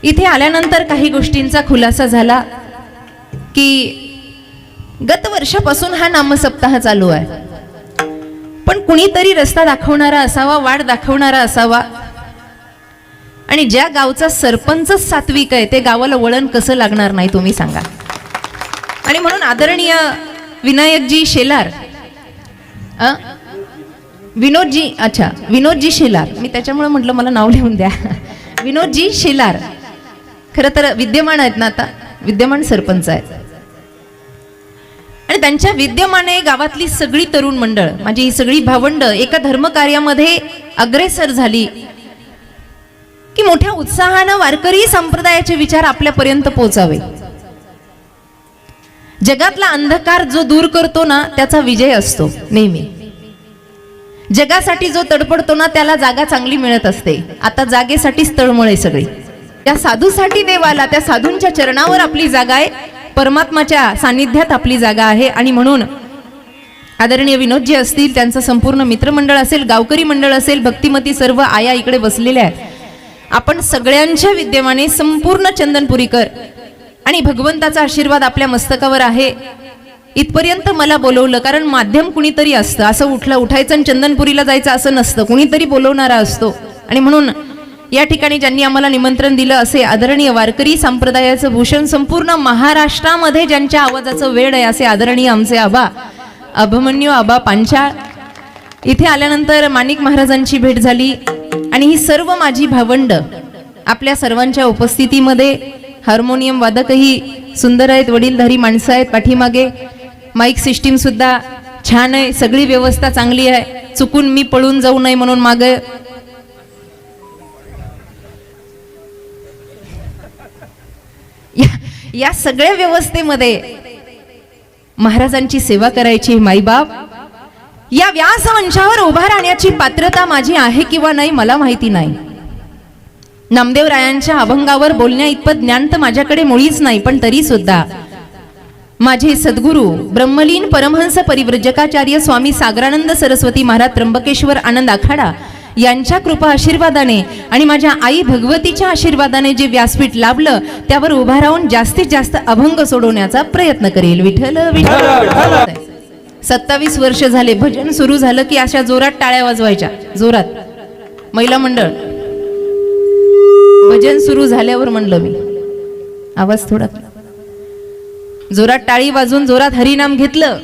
इथे आल्यानंतर काही गोष्टींचा खुलासा झाला की गत वर्षापासून हा नामसप्ताह चालू आहे, पण कुणीतरी रस्ता दाखवणारा असावा, वाट दाखवणारा असावा, आणि ज्या गावचा सरपंच सात्विक आहे ते गावाला वळण कसं लागणार नाही तुम्ही सांगा. आणि म्हणून आदरणीय विनायकजी शेलार, विनोदजी शेलार, मी त्याच्यामुळे म्हटलं मला नाव लिहून द्या. विनोदजी शेलार खरं तर विद्यमान आहेत ना, आता विद्यमान सरपंच आहेत, आणि त्यांच्या विद्यमाने गावातली सगळी तरुण मंडळ, माझी ही सगळी भावंड एका धर्मकार्यामध्ये अग्रेसर झाली की मोठ्या उत्साहानं वारकरी संप्रदायाचे विचार आपल्यापर्यंत पोहोचावे. जगातला अंधकार जो दूर करतो ना त्याचा विजय असतो नेहमी. जगासाठी जो तडपडतो ना त्याला जागा चांगली मिळत असते. आता जागेसाठीच तळमळे सगळी. त्या साधूसाठी देव आला, त्या साधूंच्या चरणावर आपली जागा आहे, परमात्माच्या सानिध्यात आपली जागा आहे. आणि म्हणून आदरणीय विनोदजी असतील, त्यांचं संपूर्ण मित्रमंडळ असेल, गावकरी मंडळ असेल, भक्तिमती सर्व आया इकडे बसलेल्या आहेत, आपण सगळ्यांच्या विद्यमाने संपूर्ण चंदनपुरीकर आणि भगवंताचा आशीर्वाद आपल्या मस्तकावर आहे. इथपर्यंत मला बोलवलं कारण माध्यम कुणीतरी असतं, असं उठायचं आणि चंदनपुरीला जायचं असं नसतं, कुणीतरी बोलवणारा असतो. आणि म्हणून या ठिकाणी ज्यांनी आम्हाला निमंत्रण दिलं असे आदरणीय वारकरी संप्रदायाचं भूषण, संपूर्ण महाराष्ट्रामध्ये ज्यांच्या आवाजाचं वेड आहे असे आदरणीय आमचे आबा अभिमन्यू आबा पांचाळ. इथे आल्यानंतर माणिक महाराजांची भेट झाली आणि ही सर्व माझी भावंड आपल्या सर्वांच्या उपस्थितीमध्ये, हार्मोनियम वादकही सुंदर आहेत, वडीलधारी माणसं आहेत पाठीमागे, माईक सिस्टीम सुद्धा छान आहे, सगळी व्यवस्था चांगली आहे. चुकून मी पळून जाऊ नये म्हणून मागे या सगळ्या व्यवस्थेमध्ये महाराजांची सेवा करायची माईबाप, या व्यासमंचावर उभा राहण्याची पात्रता माझी आहे किंवा नाही मला माहिती नाही. नामदेवरायांच्या अभंगावर बोलण्या इतपत ज्ञान तर माझ्याकडे मुळीच नाही, पण तरी सुद्धा माझे सद्गुरू ब्रह्मलीन परमहंस परिव्रजकाचार्य स्वामी सागरानंद सरस्वती महाराज त्र्यंबकेश्वर आनंद आखाडा यांच्या कृपा आशीर्वादाने आणि माझ्या आई भगवतीच्या आशीर्वादाने जे व्यासपीठ लाभलं त्यावर उभा राहून जास्तीत जास्त अभंग सोडवण्याचा प्रयत्न करेल. विठ्ठल विठ्ठल. 27 वर्ष झाले भजन सुरू झालं की अशा जोरात टाळ्या वाजवायच्या, जोरात. महिला मंडळ भजन सुरू झाल्यावर म्हणलं मी आवाज थोडा जोरात टाळी वाजून जोरात हरिनाम घेतलं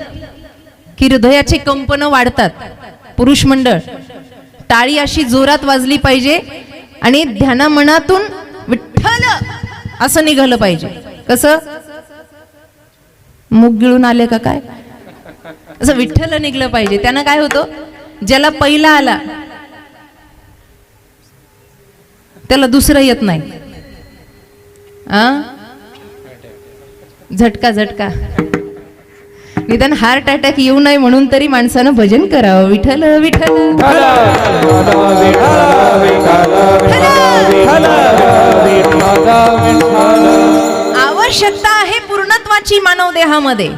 की हृदयाचे कंपन वाढतात. पुरुष मंडळ टाळी अशी जोरात वाजली पाहिजे आणि ध्याना मनातून विठ्ठल असं निघालं पाहिजे. कसं मुग गिळून आले का काय, असं विठ्ठल निघलं पाहिजे. त्यानं काय होतं, ज्याला पहिला आला त्याला दुसरं येत नाही. झटका झटका, निदान हार्ट अटॅक येऊ नये म्हणून तरी माणसानं भजन करावं. विठ्ठल विठ्ठल. आवश्यकता आहे पूर्णत्वाची मानव देहामध्ये.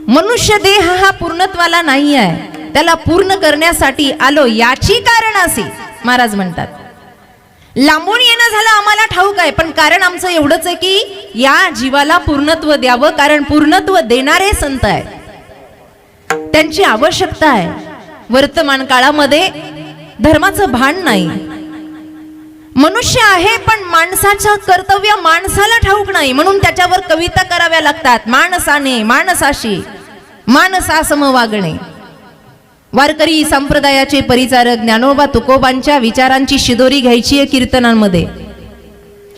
मनुष्य देह हा पूर्णत्वाला नाही आहे, त्याला पूर्ण करण्यासाठी आलो याची कारण असे महाराज म्हणतात. लांबून येणं झालं आम्हाला ठाऊक आहे, पण कारण आमचं एवढंच आहे की या जीवाला पूर्णत्व द्यावं, कारण पूर्णत्व देणारे संत आहेत, त्यांची आवश्यकता आहे. वर्तमान काळामध्ये धर्माचं भान नाही. मनुष्य आहे पण माणसाचं कर्तव्य माणसाला ठाऊक नाही, म्हणून त्याच्यावर कविता कराव्या लागतात. माणसाने माणसाशी माणसासम वागणे. वारकरी संप्रदायाचे परिचारक ज्ञानोबा तुकोबांच्या विचारांची शिदोरी घ्यायची आहे कीर्तनांमध्ये.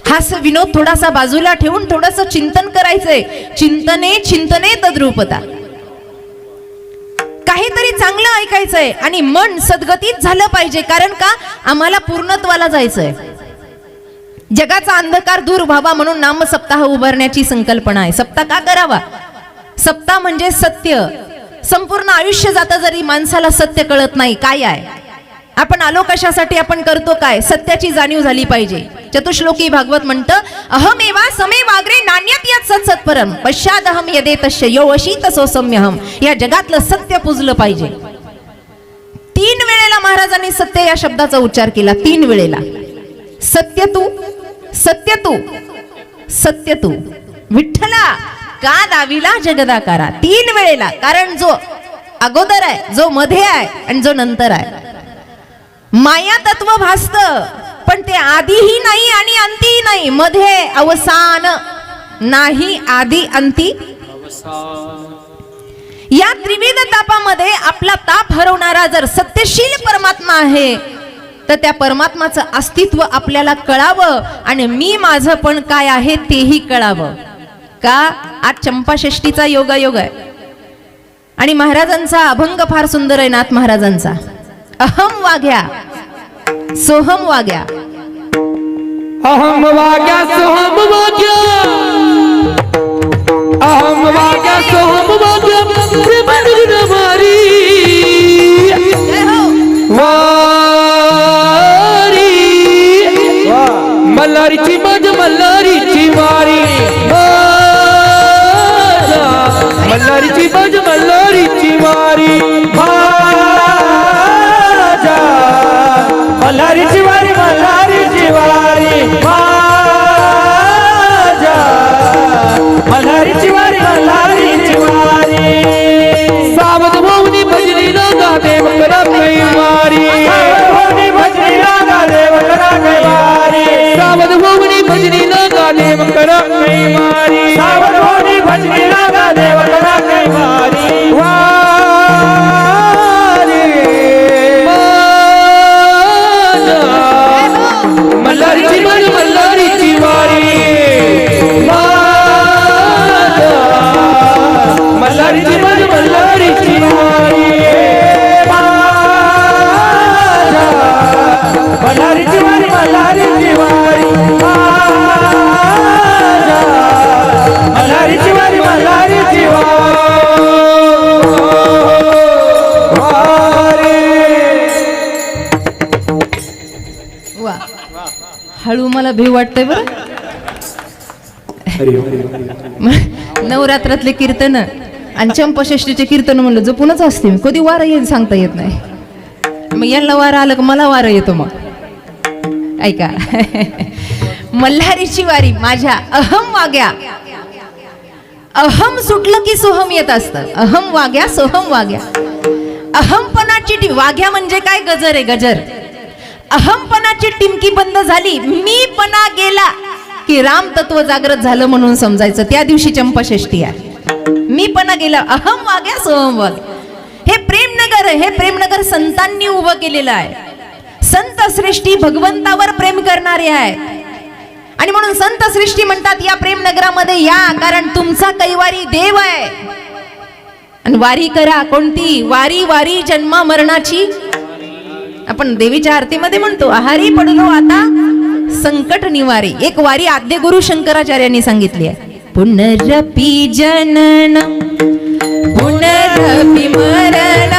हास विनोद थोडासा बाजूला ठेवून थोडस चिंतन करायचंय. चिंतने चिंतने तद्रूपता. काहीतरी चांगलं ऐकायचंय आणि मन सद्गतीत झालं पाहिजे. कारण का, आम्हाला पूर्णत्वाला जायचंय. जगाचा अंधकार दूर व्हावा म्हणून नामसप्ताह उभारण्याची संकल्पना आहे. सप्ताह का करावा? सप्ताह म्हणजे सत्य. संपूर्ण आयुष्य जातं जरी माणसाला सत्य कळत नाही काय आहे, आपण आलो कशासाठी, आपण करतो काय, सत्याची जाणीव झाली पाहिजे. चतुश्लोकी भागवत म्हणतं, अहमेवा समे वाग्रे नान्यत यत् सत्सत्परम पश्चादहम यदे तस्य यो वशी तसो सम्यहम. या जगातलं सत्य पुजलं पाहिजे. 3 वेळेला महाराजांनी सत्य या शब्दाचा उच्चार केला. 3 वेळेला. सत्य तू सत्य तू, सत्य तू विठ्ठला का दाविला जगदाकारा. 3 वेळेला, कारण जो अगोदर आहे, जो मध्ये आहे आणि जो नंतर आहे. माया तत्व भासत, पण ते आधीही नाही आणि अंतीही नाही. मध्ये अवसान नाही, आधी अंती. या त्रिविध तापामध्ये आपला ताप हरवणारा जर सत्यशील परमात्मा आहे, तर त्या परमात्माचं अस्तित्व आपल्याला कळावं आणि मी माझं पण काय आहे तेही कळावं. का आज चंपाषष्ठीचा योगायोग आहे आणि महाराजांचा अभंग फार सुंदर आहे. नाथ महाराजांचा अहम वाग्या सोहम वाग्या. अहम वाग्या सोहम वाग्या, अहम वाग्या सोहम वाग्या, प्रेम मारी वारी. मल्हारीची मज मल्हारीची वारी, मल्हारीची मज मल्हारीची वारी. मल्हारीची वारी, मल्हारीची वारी, मल्हारीची वारी, मल्हारीची वारी. सावध भवनी भजनी लगा देव करा कैवारी, भजनी लगा देव करा कैवारी. सावध भवनी भजनी लगा देव करा कैवारी, सावध भवनी भजनी लगा देव करा कैवारी. मल्हारीची वारी, मल्हारीची वारी, मल्हारीची वारी, मल्हारीची वारी. मल्हारीची वारी, मल्हारीची वारी, मल्हारीची वारी, मल्हारीची वा, हळू मला भीव वाटतंय बरं. नवरात्रातले कीर्तन आणि चंपाषष्ठीचे कीर्तन म्हणलं जपूनच असते मी. कधी वारं येईल सांगता येत नाही. मग यांना वारं आलं का मला वारं येतो. मग ऐका, मल्हारीची वारी माझ्या अहम वाग्या. अहम सुटलं की सोहम येत असतं. अहम वाग्या सोहम वाग्या. अहमपणाची वाग्या म्हणजे काय? गजर आहे, गजर. अहमपणाची टिमकी बंद झाली, मी पणा गेला की राम तत्व जागृत झालं म्हणून समजायचं. त्या दिवशी चंपाषष्ठी आहे. मी पणा गेला, अहम वाग्या सोहम वाग्या. हे प्रेमनगर, हे प्रेमनगर संतांनी उभं केलेलं आहे. संत श्रेष्ठी भगवंतावर प्रेम करणारे आहेत आणि म्हणून संत श्रेष्ठी म्हणतात या प्रेमनगरामध्ये या, कारण तुमचा कैवारी देव आहे. आणि वारी करा. कोणती वारी? वारी जन्मा मरणाची. आपण देवीच्या आरतीमध्ये म्हणतो आहारी पडलो आता संकट निवारी. एक वारी आद्य गुरु शंकराचार्यांनी सांगितली आहे. पुनरपि जनन पुनरपि मरण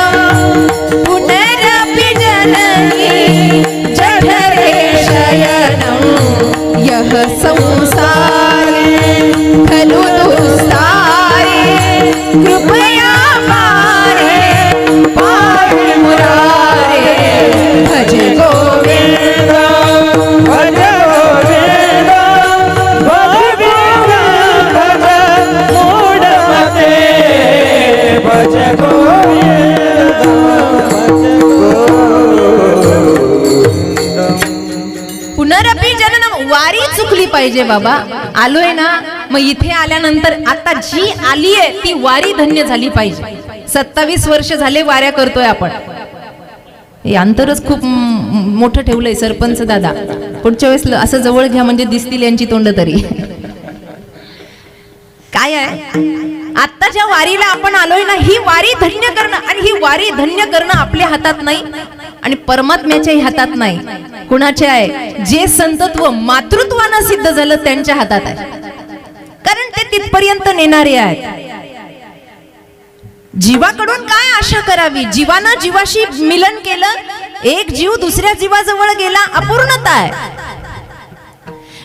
पुनरपि जननी जठरे शयनं यह संसारे खलु दुस्तारे कृपया पारे पाहि मुरारे भज गोविंद भज गोविंद भज गोविंद भज मूढमते भज गोविंद भज गोविंद. पुनरपि जननम. वारी चुकली पाहिजे बाबा. आलोय ना, मग इथे आल्यानंतर आता जी आली आहे ती वारी धन्य झाली पाहिजे. 27 वर्ष झाले वाऱ्या करतोय आपण. हे अंतरच खूप मोठं ठेवलंय सरपंच दादा. पुढच्या वेळेस असं जवळ घ्या म्हणजे दिसतील यांची तोंड तरी. काय आहे आता ज्या वारीला आपण आलोय ना, ही वारी धन्य करणं. आणि ही वारी धन्य करणं आपल्या हातात नाही आणि परमात्म्याच्याही हातात नाही. कुणाचे आहे? जे संतत्व मातृत्वानं सिद्ध झालं त्यांच्या हातात आहे, कारण ते तिथपर्यंत नेणारे आहेत. जीवाकडून काय आशा करावी? जीवानं जीवाशी मिलन केलं, एक जीव दुसऱ्या जीवाजवळ गेला, अपूर्णता आहे.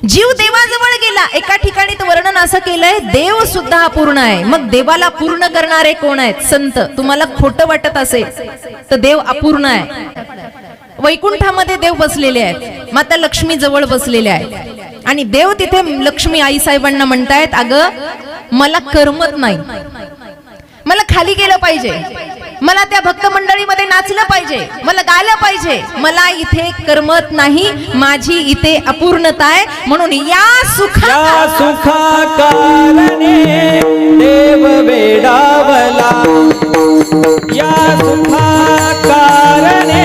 जीव देवाजवळ गेला. एका ठिकाणी तर वर्णन असं केलंय, देव सुद्धा अपूर्ण आहे. मग देवाला पूर्ण करणारे कोण आहेत? संत. तुम्हाला खोटं वाटत असेल तर देव अपूर्ण आहे. वैकुंठामध्ये देव बसलेले आहेत, माता लक्ष्मी जवळ बसलेले आहेत आणि देव तिथे लक्ष्मी आई साहेबांना म्हणतायत, अगं मला करमत नाही, मला खाली गेलं पाहिजे, मला त्या भक्त मंडळीमध्ये नाचलं पाहिजे, मला गायलं पाहिजे, मला इथे करमत नाही, माझी इथे अपूर्णता आहे. म्हणून या या सुखा कारणे देव वेडावला, या सुखा कारणे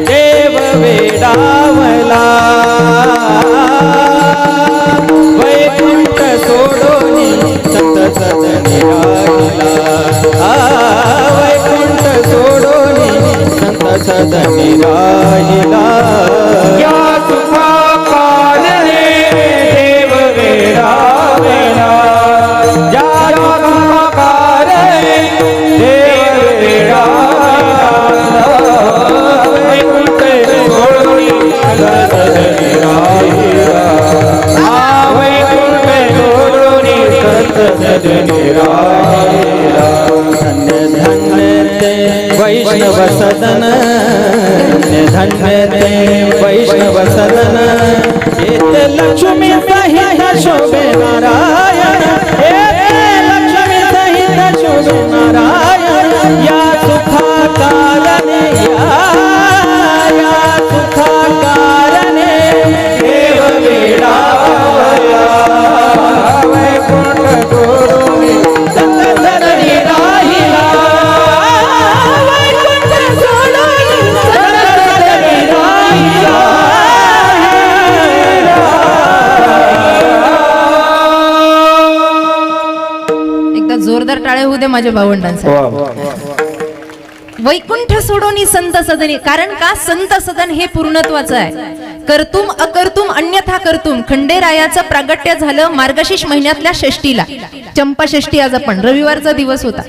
देव वेडावला, वैकुंठ सोडोनी सत सदनी राहिला, वैकुंठ सोडोनी संत सदनी राहिला. या सुखा कारणे देव वेडावला, या सुखा कारणे देव वेडावला, वैकुंठ सोडोनी संत सदनी राहिला, वैकुंठ सोडोनी संत सदनी राहिला. धन्य धन्य ते वैष्णव सदन, धन्य ते वैष्णव सदन, येते लक्ष्मी सहित शोभे नारायण, येते लक्ष्मी सहित शोभे नारायण. या सुखा कारणे, या सुखा कारणे देव वेडावला, वैकुंठ सोडोनी संत सदनी राहिला, वैकुंठ सोडोनी संत सदनी राहिला. एकदा जोरदार टाळे होऊ दे माझ्या भावंडांसाठी. वैकुंठ सोडोनी संत सदनी, कारण का संत सदन हे पूर्णत्वाचं आहे. कर्तुम अकर्तुम अन्यथा कर्तुम. खंडेरायाचं प्रागट्य झालं मार्गशीर्ष महिन्यातल्या षष्टीला, चंपा षष्टी. आज आपण रविवारचा दिवस होता.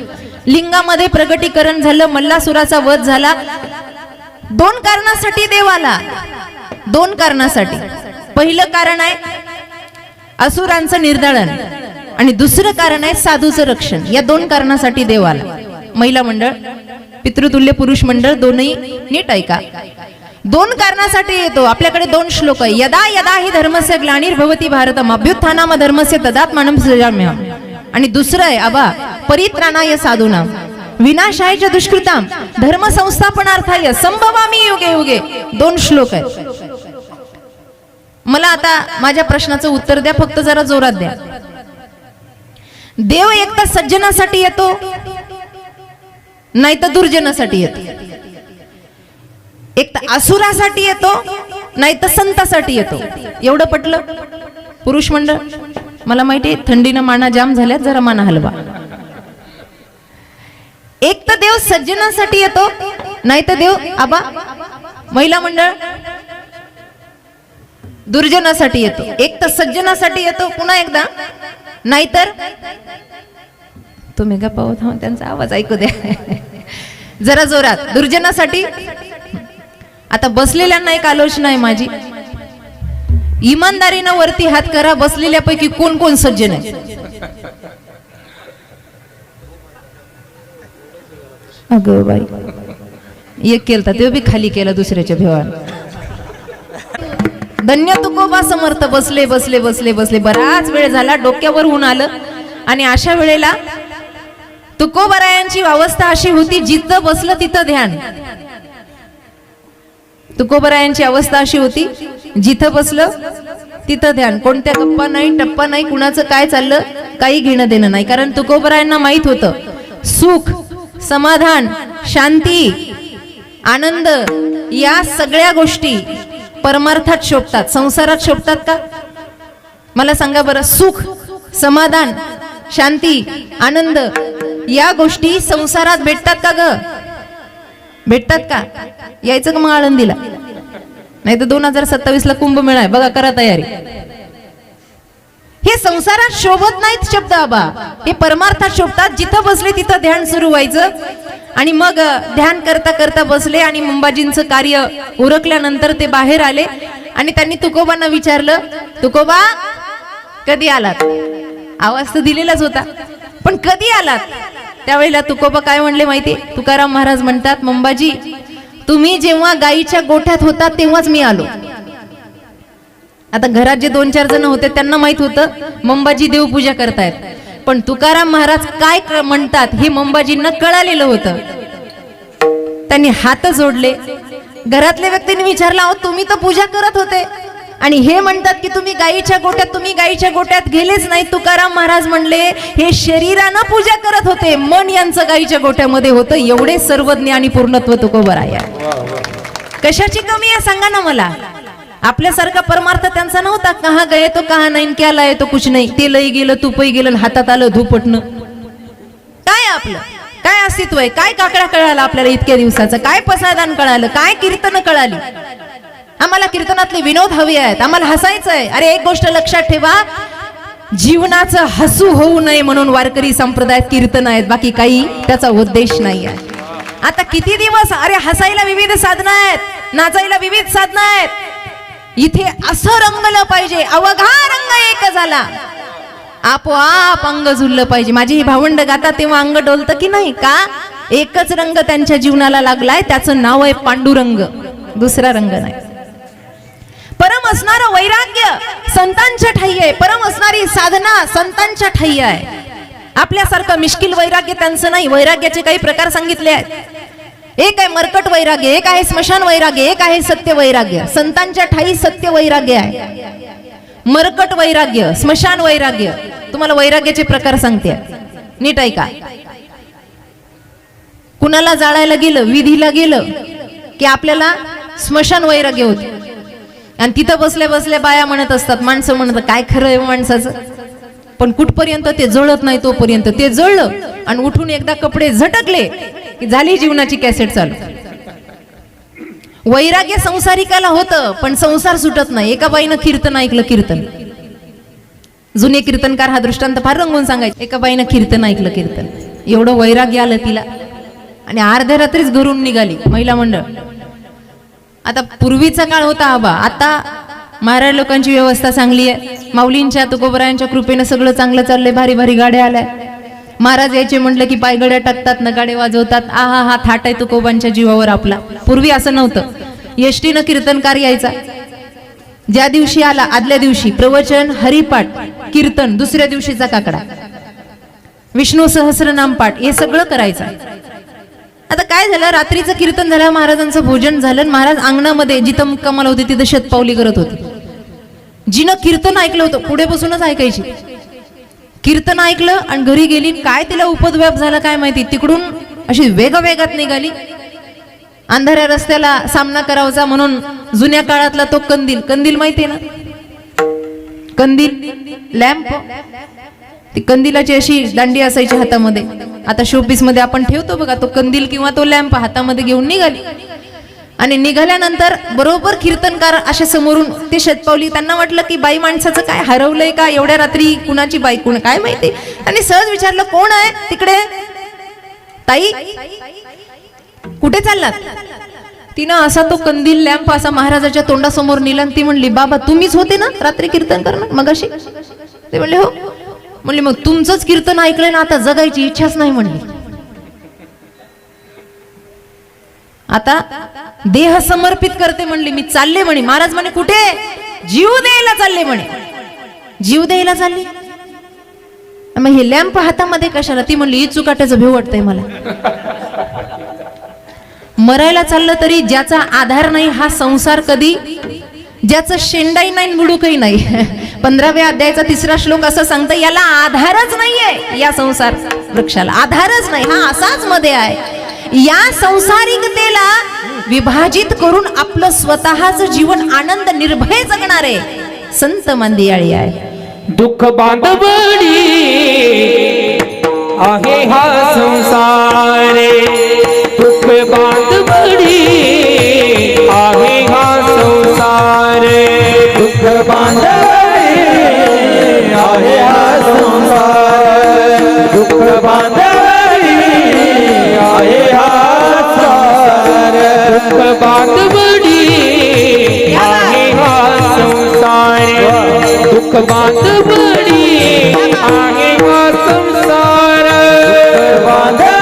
लिंगामध्ये प्रगटीकरण झालं, मल्लासुराचा वध झाला. 2 कारणासाठी देव आला, 2 कारणासाठी. पहिलं कारण आहे असुरांचं निर्दालन, आणि दुसरं कारण आहे साधूचं रक्षण. या 2 कारणासाठी देव आला. महिला मंडळ, पितृतुल्य पुरुष मंडळ, दोन्ही नीट ऐका. 2 कारणासाठी येतो. आपल्याकडे 2 श्लोक आहे. यदा यदा हि धर्मस्य ग्लानिर्भवति भारतम अभ्युत्थानाम धर्मस्य तदात्मानं सृजाम्यहम्. आणि दुसरं आहे आबा परित्राणाय साधूनां विनाशाय च दुष्कृतां धर्म संस्थापनार्थाय संभवामी युगे युगे. 2 श्लोक आहेत. मला आता माझ्या प्रश्नाचं उत्तर द्या, फक्त जरा जोरात द्या. देव एक तर सज्जनासाठी येतो, नाही तर दुर्जनासाठी येतो. एक तर असुरासाठी येतो, नाही तर संतासाठी येतो. एवढं पटलं पुरुष मंडळ? मला माहिती थंडीनं माना जाम झाल्यात, जरा माना हलवा. एक तर देव सज्जनासाठी येतो, नाही तर देव आबा महिला मंडळ दुर्जनासाठी येतो. एक तर सज्जनासाठी येतो, पुन्हा एकदा, नाहीतर तुम्ही गप्पा होत हा, त्यांचा आवाज ऐकू द्या जरा जोरात. दुर्जनासाठी. आता बसलेल्यांना एक आलोचना आहे माझी, इमानदारीनं वरती हात करा. बसलेल्यापैकी कोण कोण सज्जन आहे? अगं बाई, एक केलता ते बी खाली केला दुसऱ्याच्या भेवान. धन्य तुकोबा समर्थ. बसले बसले बसले बसले, बराच वेळ झाला, डोक्यावर ऊन आलं. आणि अशा वेळेला तुकोबरायांची अवस्था अशी होती, जिथं बसलं तिथं ध्यान. तुकोबरायांची अवस्था अशी होती, जिथं बसलं तिथं ध्यान. कोणत्या गप्पा नाही, टप्पा नाही, कुणाचं काय चाललं काही घेणं देणं नाही. कारण तुकोबरायांना माहित होतं सुख, समाधान, शांती, आनंद या सगळ्या गोष्टी परमार्थात शोभतात, संसारात शोभतात का? मला सांगा बरं. सुख, समाधान, शांती, आनंद या गोष्टी संसारात भेटतात का ग? भेटतात का? यायचं का मग आळंदीला? नाही तर 2027 ला कुंभमेळा आहे बघा, करा तयारी. हे संसारात शोभत नाहीत शब्द आबा, हे परमार्थात शोभतात. जिथं बसले तिथं ध्यान सुरू व्हायचं. आणि मग ध्यान करता करता बसले आणि मुंबाजींचं कार्य उरकल्यानंतर ते बाहेर आले आणि त्यांनी तुकोबांना विचारलं, तुकोबा कधी आलात? आवाज तर दिलेलाच होता, पण कधी आलात? त्यावेळेला तुकोबा काय म्हणले माहिती? तुकाराम महाराज म्हणतात, मुंबाजी तुम्ही जेव्हा गाईच्या गोठ्यात होता तेव्हाच मी आलो. आता घरात जे 2-4 जण होते त्यांना माहित होतं मंबाजी देवपूजा करतायत, पण तुकाराम महाराज काय म्हणतात हे मंबाजींना कळालेलं होतं. त्यांनी हात जोडले. घरातल्या व्यक्तींनी विचारलं, अहो तुम्ही तर पूजा करत होते आणि हे म्हणतात की तुम्ही गायीच्या गोट्यात गेलेच नाही. तुकाराम महाराज म्हणले, हे शरीरानं पूजा करत होते, मन यांचं गायीच्या गोट्यामध्ये होतं. एवढे सर्वज्ञ आणि पूर्णत्व तुकोबराय. कशाची कमी आहे सांगा ना मला. आपल्यासारखा परमार्थ त्यांचा नव्हता. कहा गए तो कहा नाही, क्या लाये तो कुछ नाही. तेलही गेलं, तुपही गेलं, हातात आलं धुपटणं. काय आपलं काय अस्तित्व आहे? काय काकडा कळाला आपल्याला इतक्या दिवसाचं? काय पसायदान कळालं? काय कीर्तन कळाली? आम्हाला कीर्तनातले विनोद हवे आहेत, आम्हाला हसायचंय. अरे एक गोष्ट लक्षात ठेवा, जीवनाचं हसू होऊ नये म्हणून वारकरी संप्रदायात कीर्तन आहेत, बाकी काही त्याचा उद्देश नाही आहे. आता किती दिवस अरे हसायला विविध साधनं आहेत, नाचायला विविध साधनं आहेत. इथे असं रंगलं पाहिजे, अवघा रंग एक झाला, आपोआप अंग झुललं पाहिजे. माझी ही भावंड गातात तेव्हा अंग डोलतं की नाही का? एकच रंग त्यांच्या जीवनाला लागलाय, त्याचं नाव आहे पांडुरंग, दुसरा रंग नाही. परम असणारं वैराग्य संतांच्या ठाई आहे, परम असणारी साधना संतांच्या ठाई आहे. आपल्यासारखं मिश्किल वैराग्य त्यांचं नाही. वैराग्याचे काही प्रकार सांगितले आहेत. एक आहे मरकट वैराग्य, एक आहे स्मशान वैराग्य, एक आहे सत्य वैराग्य. संतांच्या ठाई सत्य वैराग्य आहे, मरकट वैराग्य, स्मशान वैराग्य. तुम्हाला वैराग्याचे प्रकार सांगते, नीट ऐका. कुणाला जाळायला गेलं, विधीला गेलं की आपल्याला स्मशान वैराग्य होते. आणि तिथं बसल्या बसल्या बाया म्हणत असतात, माणसं म्हणतात काय खरं आहे माणसाचं. पण कुठपर्यंत ते जळत नाही तोपर्यंत ते जळलं आणि उठून एकदा कपडे झटकले की झाली जीवनाची कॅसेट चालू. वैराग्य संसारिकाला होतं, पण संसार सुटत नाही. एका बाईनं कीर्तन ऐकलं, कीर्तन. जुने कीर्तनकार हा दृष्टांत फार रंगवून सांगायचे. एका बाईनं कीर्तन ऐकलं, कीर्तन. एवढं वैराग्य आलं तिला आणि अर्ध्या रात्रीच घरून निघाली महिला मंडळ. आता पूर्वीचा काळ होता आबा, आता महाराज लोकांची व्यवस्था चांगली आहे. माऊलींच्या तुकोबरायांच्या कृपेनं सगळं चांगलं चाललंय. भारी भारी गाड्या आल्या. महाराज यायचे म्हटलं की पायगड्या टाकतात, नगाडे वाजवतात. आहा हा थाट आहे तुकोबांच्या जीवावर आपला. पूर्वी असं नव्हतं. एसटीनं कीर्तनकार यायचा, ज्या दिवशी आला आदल्या दिवशी प्रवचन, हरिपाठ, कीर्तन, दुसऱ्या दिवशीचा काकडा, विष्णू सहस्रनाम पाठ, हे सगळं करायचं. आता काय झालं, रात्रीचं कीर्तन झालं, महाराजांचं भोजन झालं. महाराज अंगणामध्ये जिथं मुक्कामाला होते तिथं शतपावली करत होते. जिनं कीर्तन ऐकलं होतं पुढे बसूनच ऐकायची. कीर्तन ऐकलं आणि घरी गेली. काय तिला उपद्व्याप झाला काय माहिती, तिकडून अशी वेगात निघाली. अंधाऱ्या रस्त्याला सामना करावाचा म्हणून जुन्या काळातला तो कंदील, कंदील माहितीये ना, कंदील, लॅम्प, ती कंदिलाची अशी दांडी असायची हातामध्ये. आता शोपीस मध्ये आपण ठेवतो बघा, तो कंदील किंवा तो लॅम्प हातामध्ये घेऊन निघाली. आणि निघाल्यानंतर बरोबर कीर्तनकार अशा समोरून ते शतपावली. त्यांना वाटलं की बाई माणसाचं काय हरवलंय का, एवढ्या रात्री कुणाची बाई कोण काय माहिती. त्यांनी सहज विचारलं, कोण आहे तिकडे? ताई कुठे चाललात? तिनं असा तो कंदील लॅम्प असा महाराजाच्या तोंडासमोर नेला. ती म्हणली, बाबा तुम्हीच होते ना रात्री कीर्तन करणं मगाशी? ते म्हणले हो. म्हणली मग तुमचंच कीर्तन ऐकलंय ना, आता जगायची इच्छाच नाही म्हणली. आता देह समर्पित करते म्हणली, मी चालले म्हणे. महाराज म्हणे कुठे? जीव द्यायला चालले म्हणे. जीव द्यायला चालली, मग हे लॅम्प हातामध्ये कशाला? ती म्हणली चुकाट्याचं भेव वाटतंय मला. मरायला चाललं तरी ज्याचा आधार नाही हा संसार कधी, ज्याचं शेंडाई नाही बुडूकही नाही. 15व्या अध्यायाचा 3रा श्लोक असं सांगतं, याला आधारच नाहीये, या संसार वृक्षाला आधारच नाही, हा असाच मध्ये आहे. या संसारिकतेला विभाजित करून आपलं स्वतःच जीवन आनंद निर्भय जगणारे संत मांदियाळी आहे. दुःख बांधवडी आहे हा संसार, दुःख बांधवडी आहे हा संसार, दुःख बांधवडी आहे हा संसार, दुःख बांधवडी आहे हा संसार, दुःख बांधवडी आहे हा संसार, दुःख बांधवडी आहे हा संसार, दुःख बांधवडी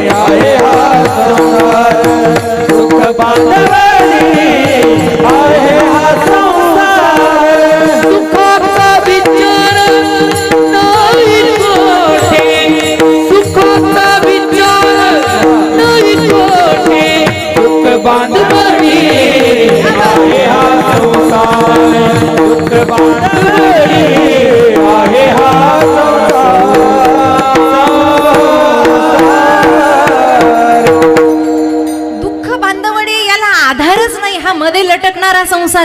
आहे हा संसार, दुःख बांधवडी आहे हा संसार.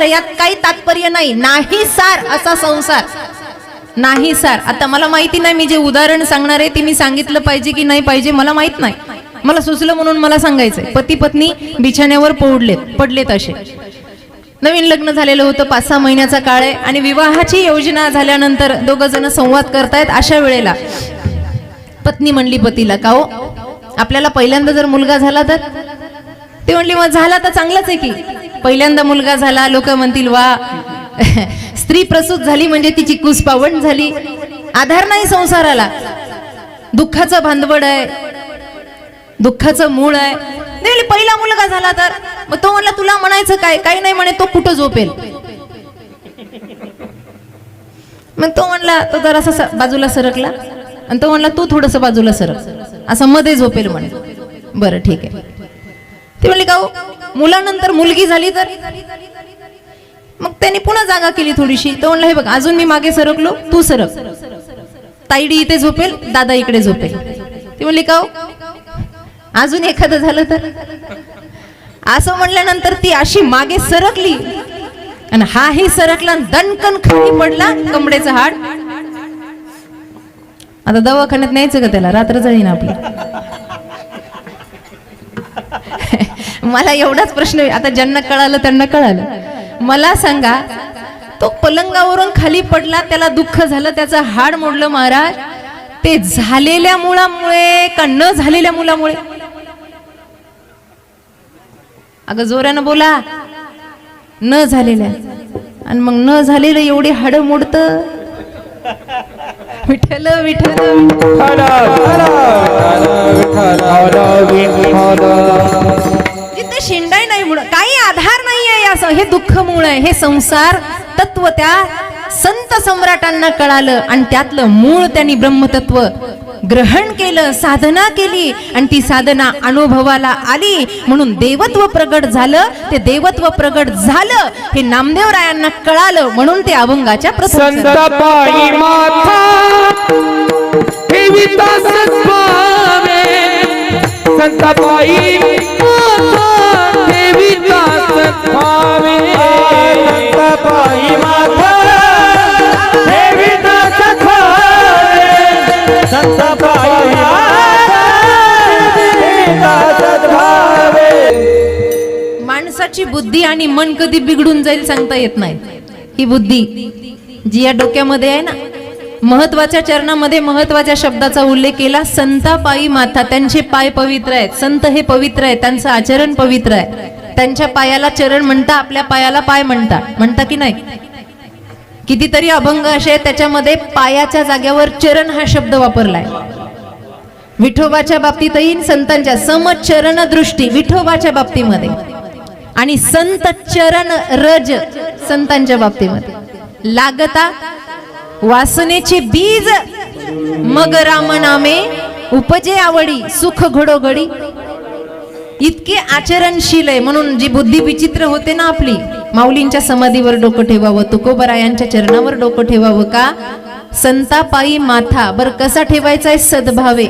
आहे, यात काही तात्पर्य नाही. नाही सार असा संसार नाही सार. आता मला माहिती नाही, मी जे उदाहरण सांगणार आहे ते मी सांगितलं पाहिजे की नाही पाहिजे मला माहित नाही. मला सुचलं म्हणून मला सांगायचंय. पती पत्नी बिछाण्यावर पडलेत असे. नवीन लग्न झालेलं होतं, 5-6 महिन्याचा काळ आहे आणि विवाहाची योजना झाल्यानंतर दोघं जण संवाद करतायत. अशा वेळेला पत्नी म्हणली पतीला, का हो आपल्याला पहिल्यांदा जर मुलगा झाला तर? ते म्हणली मग झाला तर चांगलाच आहे की. पहिल्यांदा मुलगा झाला, लोक म्हणतील वा स्त्री प्रसूत झाली म्हणजे तिची कुसपावण झाली. आधार नाही संसाराला, दुःखाचं भांडवड आहे, दुःखाचं मूळ आहे. पहिला मुलगा झाला तर मग तो म्हणला तुला म्हणायचं काय? काही नाही म्हणे, तो कुठं झोपेल. मग तो म्हणला, तो जरासा बाजूला सरकला आणि तो म्हणला तू थोडस बाजूला सरक, असं मध्ये झोपेल म्हणे. बरं ठीक आहे. ते म्हणले का मुलानंतर मुलगी झाली तर? मग त्यांनी पुन्हा जागा केली थोडीशी. तो म्हणला हे बघ अजून मी मागे सरकलो, तू सरक, ताईडी इथे झोपेल, दादा इकडे झोपेल. ती म्हणली का अजून एखादं झालं तर? असं म्हणल्यानंतर ती अशी मागे सरकली आणि हाही सरकला, दणकन खाली पडला कमडेचं हाड. आता दवाखान्यात न्यायचं का त्याला? रात्र जाईन आपली. मला एवढाच प्रश्न, आता ज्यांना कळालं त्यांना कळालं. मला सांगा, तो पलंगावरून खाली पडला, त्याला दुःख झालं, त्याचं हाड मोडलं महाराज, ते झालेल्या मुलामुळे का न झालेल्या मुलामुळे? अगं जोरानं बोला. न झालेल्या. आणि मग न झालेलं एवढी हाड मोडत. विठ्ठल विठ्ठल जिथे शिंडाई नाही, मुळ काही आधार नाहीये. असं हे दुःख मूळ आहे. हे संसार तत्व त्या संत सम्राटांना कळालं आणि त्यातलं मूळ त्यांनी ब्रह्मतत्व ग्रहण केलं, साधना केली आणि ती साधना अनुभवाला आली म्हणून देवत्व प्रगट झालं. ते देवत्व प्रगट झालं हे नामदेवरायांना कळालं म्हणून ते अभंगाच्या संतापायी माथा ठेविता सद्भावे, संतापायी माथा ठेविता सद्भावे, संतापायी माथा ठेविता सद्भावे, संतापायी माथा ठेविता सद्भावे. माणसाची बुद्धी आणि मन कधी बिघडून जाईल सांगता येत नाही. ही बुद्धी जी या डोक्यामध्ये आहे ना, महत्वाच्या चरणामध्ये महत्वाच्या शब्दाचा उल्लेख केला. संतापायी माथा, त्यांचे पाय पवित्र आहेत. संत हे पवित्र आहेत, त्यांचं आचरण पवित्र आहे. त्यांच्या पायाला चरण म्हणता, आपल्या पायाला पाय म्हणता की नाही? कितीतरी अभंग असे आहेत त्याच्यामध्ये पायाच्या जाग्यावर चरण हा शब्द वापरलाय. विठोबाच्या बाबतीतही संतांच्या समचरण दृष्टी विठोबाच्या बाबतीमध्ये आणि संत चरण रज संतांच्या बाबतीमध्ये लागता वासनेचे बीज मग राम नामे उपजे आवडी सुख घडोघडी. इतके आचरणशील आहे म्हणून जी बुद्धी विचित्र होते ना आपली. माऊलींच्या समाधीवर डोकं ठेवावं, तुकोबरायांच्या चरणावर डोकं ठेवावं का? संतापायी माथा. बर कसा ठेवायचा आहे? सद्भावे.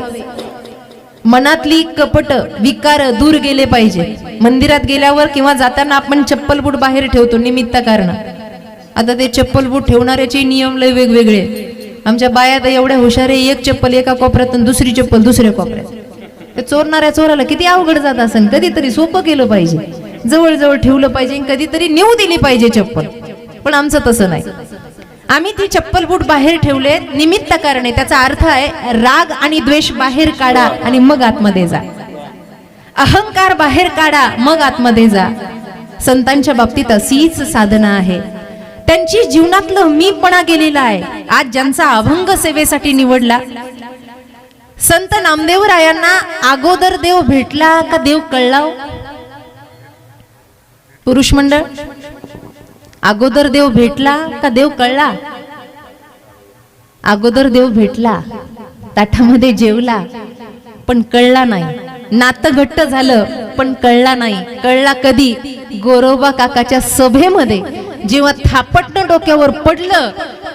मनातली कपट विकार दूर गेले पाहिजे. मंदिरात गेल्यावर किंवा जाताना आपण चप्पल बूट बाहेर ठेवतो निमित्त कारण. आता ते चप्पल बूट ठेवणाऱ्याचे नियम लय वेगवेगळे. आमच्या बाया तर एवढ्या हुशार आहे, एक चप्पल एका कोपऱ्यात आणि दुसरी चप्पल दुसऱ्या कोपऱ्यात. ते चोरणाऱ्या चोराला किती अवघड जात असेल. कधीतरी सोपं केलं पाहिजे, जवळ ठेवलं पाहिजे, कधीतरी नेऊ दिली पाहिजे चप्पल. पण आमचं तसं नाही. आम्ही ती चप्पल बूट बाहेर ठेवले निमित्त कारणे. त्याचा अर्थ आहे राग आणि द्वेष बाहेर काढा आणि मग आतमध्ये जा. अहंकार बाहेर काढा मग आतमध्ये जा. संतांच्या बाबतीत अशीच साधना आहे. त्यांची जीवनातलं मीपणा गेलेला आहे. आज ज्यांचा अभंग सेवेसाठी निवडला, संत नामदेवरायांना अगोदर देव भेटला का देव कळला? पुरुष मंडळ, अगोदर देव भेटला का देव कळला? अगोदर देव भेटला, ताटामध्ये जेवला पण कळला नाही. नातं घट्ट झालं पण कळला नाही. कळला कधी? गोरोबा काकाच्या सभेमध्ये जेव्हा थापटणं डोक्यावर पडलं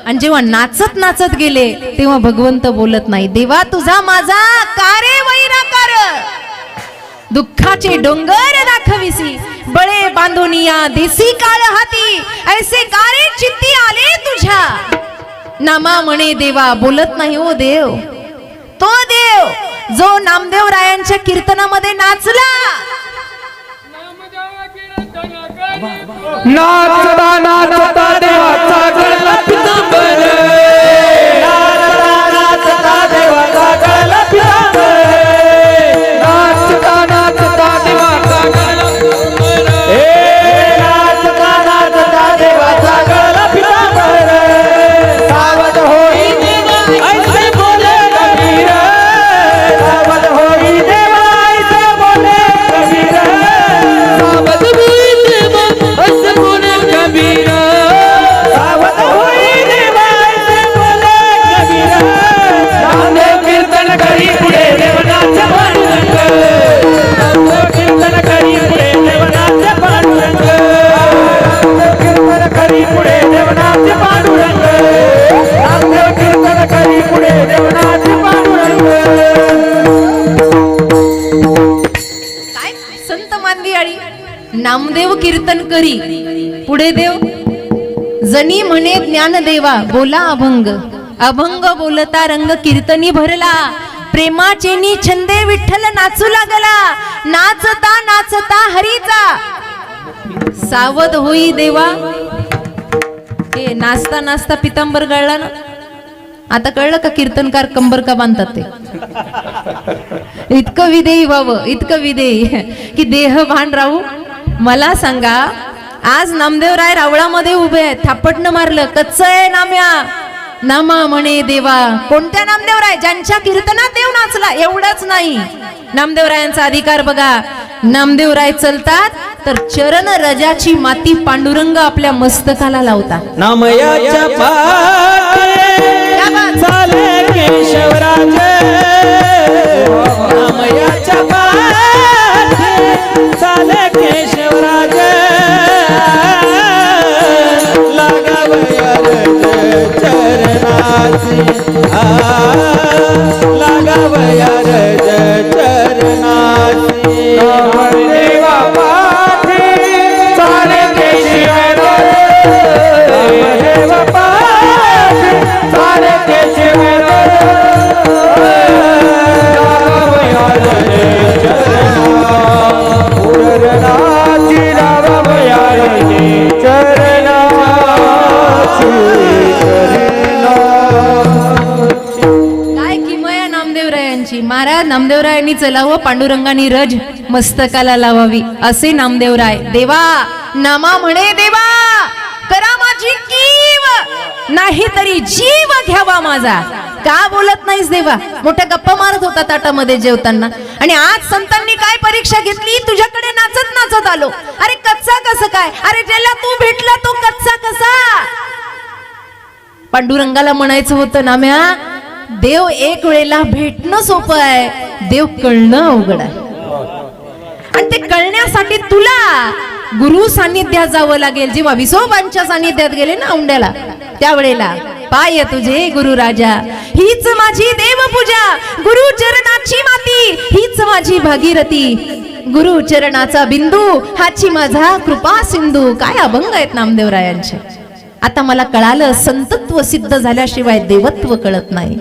आणि जेव्हा नाचत नाचत गेले तेव्हा भगवंत बोलत नाही. देवा तुझा माझा कारे वैराकार, दुःखाचे डोंगर दाखविसी, बळे बांधोनिया देसी काळ हाती ऐसे कारे चित्ती आले तुझ्या नामा म्हणे देवा बोलत नाही ओ देव तो देव जो नामदेव रायांच्या कीर्तनामध्ये नाचला नाचता नाचता देवाचा गळा पितांबर नाचता देवाचा गळा पितांबर नाचता नाचता देवाचा गळा नाचता देवाचा गळा पितांबर सावध होई देवा ऐसे बोले कबीर सावध होई देवा ऐसे बोले कबीर सावध होई देवा ऐसे बोले कबीर सावध होई देवा ऐसे बोले कबीर नामदेव कीर्तन करी पुढे देवनाथ पांडुरंग नामदेव कीर्तन करी पुढे देवनाथ पांडुरंग नामदेव कीर्तन करी पुढे देवनाथ पांडुरंग नामदेव कीर्तन करी पुढे देवनाथ पांडुरंग काय संत मानवी नामदेव कीर्तन करी पुढे देव जनी म्हणे ज्ञानदेवा बोला अभंग अभंग बोलता रंग कीर्तनी भरला प्रेमाचेनी छंदे विठ्ठल नाचू लागला नाचता नाचता हरीचा सावध होई देवा हे नाचता नाचता पितांबर गळला ना आता कळलं का कीर्तनकार कंबर का बांधतात ते इतकं विधेयी व्हावं इतकं विधेयी की देह भान राहू मला सांगा आज नामदेवराय रावळामध्ये उभे आहेत थापटनं मारलं कच्च आहे नाम्या नामा म्हणे देवा कोणत्या नामदेवराय ज्यांच्या कीर्तनात देव नाचला एवढंच नाही नामदेवरायांचा अधिकार बघा नामदेवराय चलतात तर चरण रजाची माती पांडुरंग आपल्या मस्तकाला लावतात नामयाच्या पाठी चाले केशवराज नामयाच्या पाठी चाले केशवराज लागावया रज चरणाची लागावया रज चरणाची नामदेवा पाठी चाले केशवराज नामदेवा पाठी चाले केशवराज लागावया रज चरणाची लागावया रज काय किमया नामदेवरायांची महाराज नामदेवरायांनी चलावं पांडुरंगानी रज मस्तकाला लावावी असे नामदेवराय देवा नामा म्हणे देवा करा माझी कीव नाही तरी जीव घ्यावा माझा का बोलत नाहीस देवा मोठ्या गप्पा मारत होता ताटामध्ये जेवताना आणि आज संतांनी काय परीक्षा घेतली तुझ्याकडे नाचत नाचत आलो अरे कच्चा कसं काय अरे ज्याला तू भेटला तो कच्चा कसा पांडुरंगाला म्हणायचं होतं नाम्या देव एक वेळेला भेटणं सोपं आहे देव कळणं अवघड आहे आणि ते कळण्यासाठी तुला गुरु सान्निध्यात जावं लागेल जेव्हा विसोबांच्या सान्निध्यात गेले ना औंड्याला त्यावेळेला पाय तुझे गुरु राजा हीच माझी देवपूजा गुरु चरणाची माती हीच माझी भागीरथी गुरु चरणाचा बिंदू हाची माझा कृपा सिंधू काय अभंग आहेत नामदेवरायांचे आता मला कळालं संतत्व सिद्ध झाल्याशिवाय देवत्व कळत नाही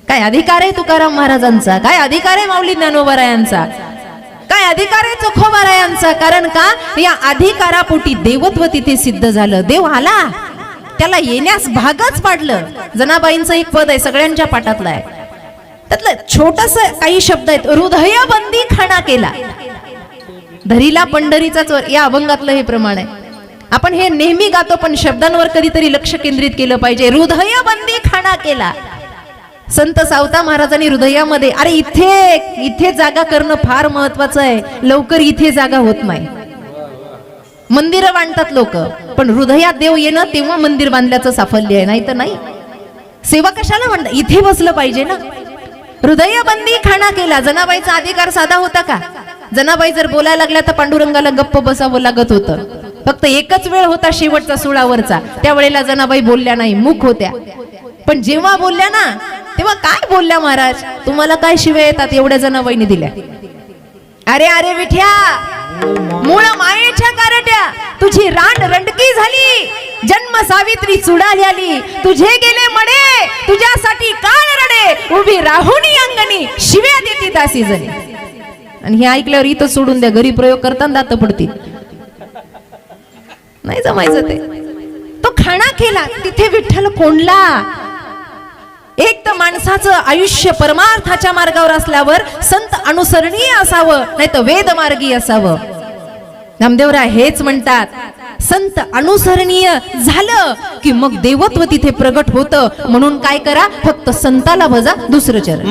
काय अधिकार आहे तुकाराम महाराजांचा काय अधिकार आहे माऊली ज्ञानोबारायांचा काय अधिकार आहे चोखोबारायांचा कारण का या अधिकारापोटी देवत्व तिथे सिद्ध झालं देव आला त्याला येण्यास भागच पाडलं जनाबाईंचं एक पद आहे सगळ्यांच्या पाठातलं आहे त्यातलं छोटस काही शब्द आहेत हृदय बंदी खाणा केला धरीला पंढरीचा चोर या अभंगातलं हे प्रमाण आहे आपण हे नेहमी गातो पण शब्दांवर कधीतरी लक्ष केंद्रित केलं पाहिजे हृदय बंदी खाणा केला संत सावता महाराजांनी हृदयामध्ये अरे इथे जागा करणं फार महत्वाचं आहे लवकर इथे जागा होत नाही मंदिरं बांधतात लोक पण हृदयात देव येणं तेव्हा मंदिर बांधल्याचं साफल्य आहे नाही तर नाही सेवा कशाला म्हणतात इथे बसलं पाहिजे ना हृदय बंदी खाणा केला जनाबाईचा अधिकार साधा होता का जनाबाई जर बोलायला लागल्या तर पांडुरंगाला गप्प बसावं लागत होतं फक्त एकच वेळ होता शेवटचा सुळावरचा त्यावेळेला जनाबाई बोलल्या नाही मूक होत्या पण जेव्हा बोलल्या ना तेव्हा काय बोलल्या महाराज तुम्हाला काय शिव्या येतात एवढ्या जनाबाईंनी दिल्या अरे अरे विठ्या मूळ मायेच्या कारट्या तुझी रांड रंडकी झाली, जन्म सावित्री चुडाली आली, तुझे गेले मडे तुझ्यासाठी काळ रडे, उभी राहुनी अंगणी शिव्या देती दासी जणी. आणि हे ऐकल्यावर इथं सोडून द्या, घरी प्रयोग करताना दात पडतील, नाही जमायचं ते. तो खाणा केला तिथे विठ्ठल कोंडला. एक तर माणसाचं आयुष्य परमार्थाच्या मार्गावर असल्यावर संत अनुसरणीय असावं, नाही तर वेदमार्गी असावं. नामदेवराय हेच म्हणतात, संत अनुसरणीय झालं की मग देवत्व तिथे प्रगट होतं. म्हणून काय करा, फक्त संताला भजा, दुसरं चरण.